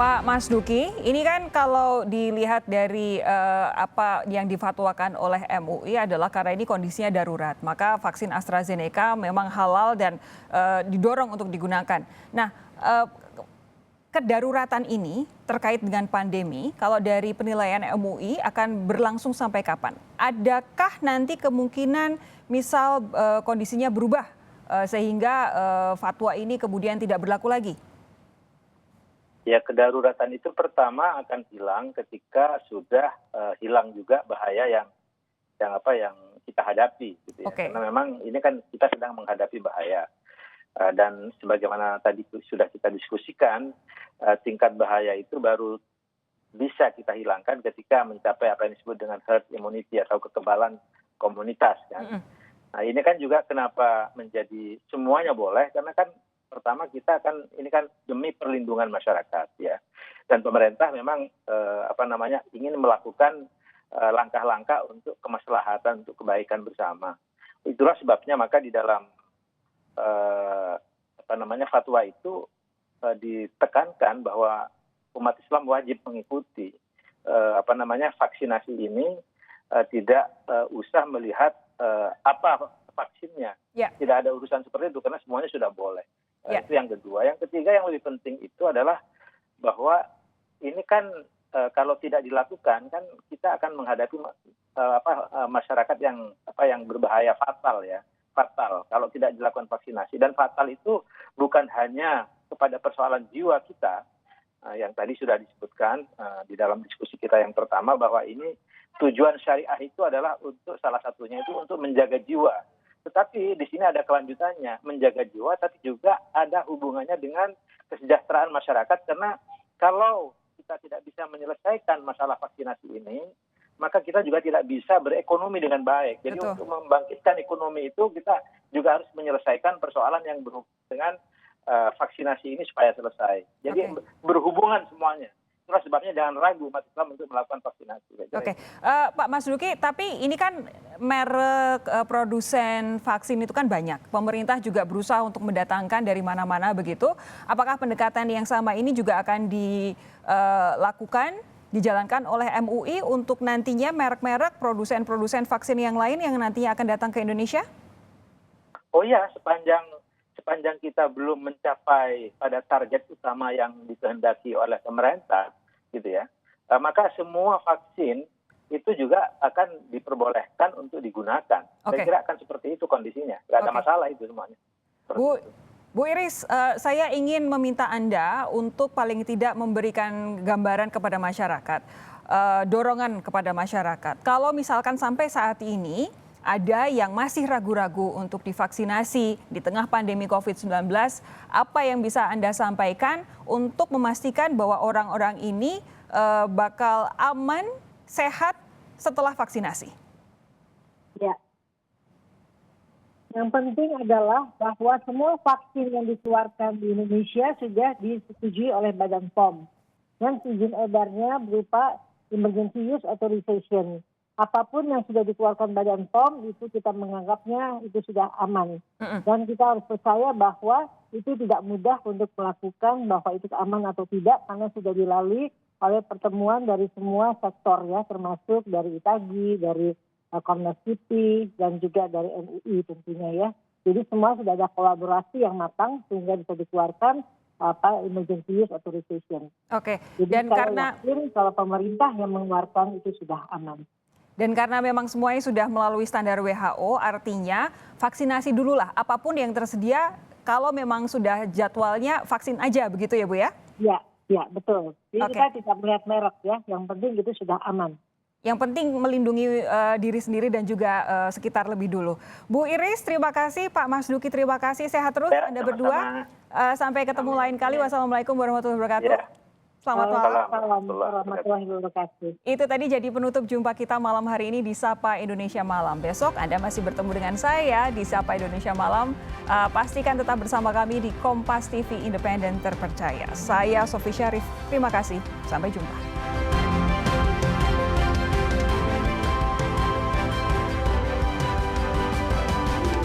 Pak Mas Duki, ini kan kalau dilihat dari apa yang difatwakan oleh MUI adalah karena ini kondisinya darurat, maka vaksin AstraZeneca memang halal dan didorong untuk digunakan. Nah, kedaruratan ini terkait dengan pandemi, kalau dari penilaian MUI akan berlangsung sampai kapan? Adakah nanti kemungkinan misal kondisinya berubah sehingga fatwa ini kemudian tidak berlaku lagi? Ya, kedaruratan itu pertama akan hilang ketika sudah hilang juga bahaya yang kita hadapi, gitu ya. Karena memang ini kan kita sedang menghadapi bahaya. Dan sebagaimana tadi sudah kita diskusikan, tingkat bahaya itu baru bisa kita hilangkan ketika mencapai apa yang disebut dengan herd immunity atau kekebalan komunitas, kan. Nah, ini kan juga kenapa menjadi semuanya boleh, karena kan pertama kita kan ini kan demi perlindungan masyarakat, ya, dan pemerintah memang ingin melakukan langkah-langkah untuk kemaslahatan, untuk kebaikan bersama. Itulah sebabnya maka di dalam fatwa itu ditekankan bahwa umat Islam wajib mengikuti vaksinasi ini, tidak usah melihat apa vaksinnya, tidak ada urusan seperti itu karena semuanya sudah boleh. Itu yang kedua. Yang ketiga yang lebih penting itu adalah bahwa ini kan kalau tidak dilakukan kan kita akan menghadapi masyarakat yang berbahaya, fatal kalau tidak dilakukan vaksinasi. Dan fatal itu bukan hanya kepada persoalan jiwa kita yang tadi sudah disebutkan di dalam diskusi kita yang pertama, bahwa ini tujuan syariah itu adalah untuk salah satunya itu untuk menjaga jiwa. Tetapi di sini ada kelanjutannya, menjaga jiwa, tapi juga ada hubungannya dengan kesejahteraan masyarakat. Karena kalau kita tidak bisa menyelesaikan masalah vaksinasi ini, maka kita juga tidak bisa berekonomi dengan baik. Jadi untuk membangkitkan ekonomi itu kita juga harus menyelesaikan persoalan yang berhubungan dengan vaksinasi ini supaya selesai. Jadi berhubungan semuanya. Itulah sebabnya jangan ragu umat Islam untuk melakukan vaksinasi. Pak Mas Duki, tapi ini kan merek produsen vaksin itu kan banyak. Pemerintah juga berusaha untuk mendatangkan dari mana-mana begitu. Apakah pendekatan yang sama ini juga akan dijalankan oleh MUI untuk nantinya merek-merek produsen-produsen vaksin yang lain yang nantinya akan datang ke Indonesia? Oh ya, sepanjang kita belum mencapai pada target utama yang dikehendaki oleh pemerintah, gitu ya, maka semua vaksin itu juga akan diperbolehkan untuk digunakan. Saya kira akan seperti itu kondisinya, nggak ada masalah itu semuanya. Bu Iris, saya ingin meminta Anda untuk paling tidak memberikan gambaran kepada masyarakat, dorongan kepada masyarakat. Kalau misalkan sampai saat ini ada yang masih ragu-ragu untuk divaksinasi di tengah pandemi COVID-19, apa yang bisa Anda sampaikan untuk memastikan bahwa orang-orang ini bakal aman, sehat setelah vaksinasi? Ya. Yang penting adalah bahwa semua vaksin yang dikeluarkan di Indonesia sudah disetujui oleh Badan POM. Dan izin edarnya berupa Emergency Use Authorization. Apapun yang sudah dikeluarkan Badan POM itu kita menganggapnya itu sudah aman. Dan kita harus percaya bahwa itu tidak mudah untuk melakukan bahwa itu aman atau tidak, karena sudah dilalui oleh pertemuan dari semua sektor, ya, termasuk dari ITAGI, dari Komnas KIPI, dan juga dari MUI tentunya, ya. Jadi semua sudah ada kolaborasi yang matang sehingga bisa dikeluarkan Emergency Use Authorization. Jadi dan karena kalau pemerintah yang mengeluarkan itu sudah aman. Dan karena memang semuanya sudah melalui standar WHO, artinya vaksinasi dululah. Apapun yang tersedia, kalau memang sudah jadwalnya vaksin aja, begitu ya Bu ya? Ya, betul. Jadi kita tidak melihat merek, ya. Yang penting itu sudah aman. Yang penting melindungi diri sendiri dan juga sekitar lebih dulu. Bu Iris, terima kasih. Pak Mas Duki, terima kasih. Sehat terus Anda berdua. Sampai ketemu lain kali. Wassalamualaikum warahmatullahi wabarakatuh. Selamat malam. Warahmatullahi wabarakatuh. Itu tadi jadi penutup jumpa kita malam hari ini di Sapa Indonesia Malam. Besok Anda masih bertemu dengan saya di Sapa Indonesia Malam. Pastikan tetap bersama kami di Kompas TV Independen Terpercaya. Saya Sofi Syarif. Terima kasih. Sampai jumpa.